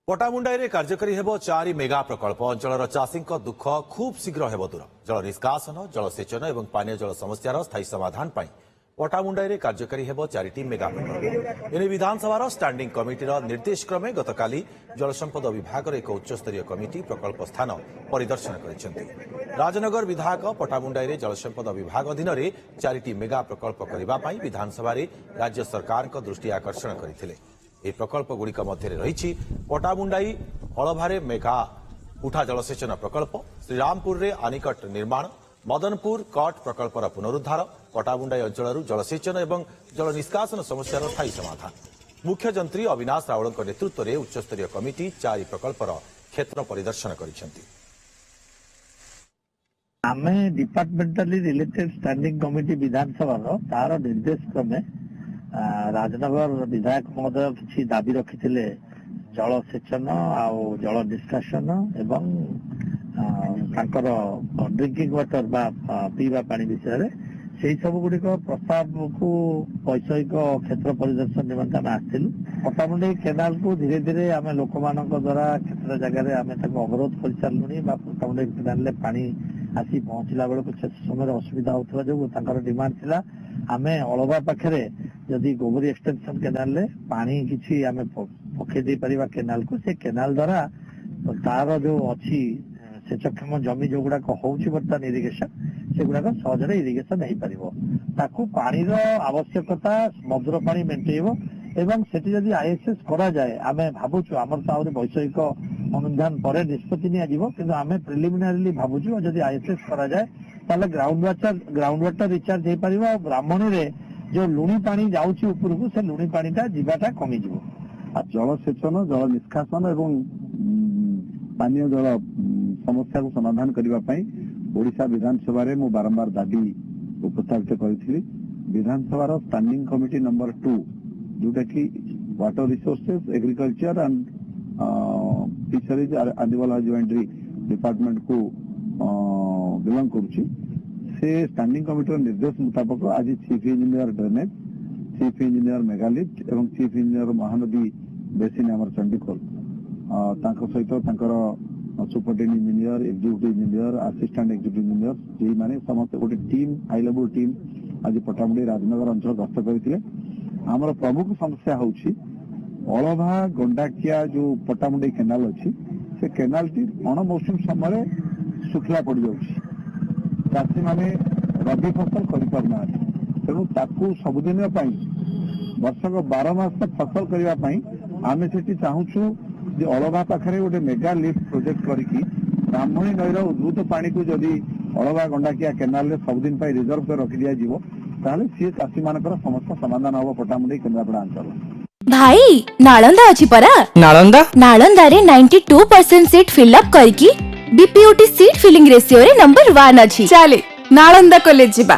पटामुंडाई कार्यकारी हेब 4 मेगा प्रकल्प अंचल चाषी दुख खूब शीघ्र हेब दूर जल निष्कासन जलसेचन और पानीय जल समस्यार स्थायी समाधान पर पटामुंडाई कार्यकारी हेब 4 मेगा प्रकल्प एने विधानसभा स्टैंडिंग कमिटीर निर्देश क्रमे गतकाली जलसंपद विभाग एक उच्चस्तरीय कमिटी प्रकल्प स्थान परिदर्शन कर राजनगर विधायक पटामुंडाई जलसंपद विभाग अधीन 4 मेगा प्रकल्प करने विधानसभा राज्य सरकार दृष्टि आकर्षण करते प्रकल्प गुड़िक मध्य रही पटामुंडाई हलभारे मेघा उठा जलसेचन प्रकल्प श्रीरामपुर रे आनिकट निर्माण मदनपुर कट प्रकल्पर पुनरुद्धार पटामुंडाई अंचल जलसेचन और जल निष्कासन समस्यार स्थायी समाधान मुख्य जंत्री अविनाश रावल नेतृत्व में उच्चस्तरीय कमिटी 4 प्रकल्पर क्षेत्र परिदर्शन करिसेंती। आमे डिपार्टमेंटाली रिलेटेड स्टैंडिंग कमिटी विधानसभा तार निर्देश क्रमे राजनगर विधायक महोदय किसी दाबी रखी जलसेचन आउ जल निष्कासन एवं ड्रिंकिंग वाटर बा पीवा पानी विषय से सब गुड़िक प्रस्ताव को वैषयिक क्षेत्र परिदर्शन निमंत्रण आम आसलु पटामुंडाई केनाल को धीरे धीरे आम लोक मान द्वारा क्षेत्र जगह आम अवरोध कर सारूनी पटामुंडाई केनाल पानी आसी पहुंचला बेलू समय असुविधा होता जो डिमांड थिला आमे अलवा पाखे जदि गोबरी एक्सटेंशन केनाल पानी किसी आमे पके दे परिबा केनाल को से केनाल द्वारा तार जो अच्छी सेचक्षम जमी जो गुड़ाक होउछि बर्तमान इरिगेशन से गुड़ाक सहजरे इरिगेशन हो पारिबो ताकू पानीर आवश्यकता मधुर पानी मेंटेइबो एवं सेठी जदि आईएसएस करा जाए आमे भाबुछु हमर तो आउरे वैषयिक अनुधान पर निष्पत्ति निया जिवो किंतु आमे प्रिलिमिनारीली भाबुछु जदि आईएसएस करा जाए ताले ग्राउंड वाटर रिचार्ज हो पारिबो और ब्राह्मणी रे जो लुणी पानी जाउछि ऊपर को से लुणी पानीटा जीवाटा कमी जिवो जलसेचन जल निष्कासन एवं पानीय जल समस्या को समाधान करने ओडिशा विधानसभा रे मु बारंबार दाबी उपस्থাपित करी विधानसभा स्टैंडिंग कमिटी नंबर 2 जोटा कि water resources agriculture and fisheries animal husbandry department को बिलोंग करुच्ची से स्टैंडिंग कमिटी निर्देश मुताबक आज chief engineer drainage chief engineer megalift एवं चीफ इंजीनियर महानदी बेसिन आमर चंडीखोल सहित superintendent engineer executive engineer assistant executive engineer यही माने समस्त गोटे टीम हाई लेवल टीम आज पटामुंडाई राजनगर अंचल गस्त करते आमर प्रमुख समस्या होउछि अलभा गंडाकिया जो पटामुंडाई केनाल अच्छी से केनाल टी अण मौसम समय शुखला पड़ जाउछि चाषी माने रबी फसल कर पारना तेणु ताकू सबुदिन वर्षक 12 मास फसल करने आमे सेठी चाहूछु जे अलभा पाखरे गोटे मेगा लिफ्ट प्रोजेक्ट करिकी ब्राह्मणी नईर उद्भूत पानी को जदि अलभा गंडाकिया केनाल रे सबुदिन रिजर्व कर रखि दिया जिवो ताले सी चाषी मानकर समस्या समाधान हबो पटामुंडाई केन्द्रापड़ा अंचल। भाई नालंदा अछि परा नालंदा रे 92% सीट फिल अप करकी बीपीओटी सीट फिलिंग रेशियो रे नंबर 1 अछि चले नालंदा कॉलेज जिबा।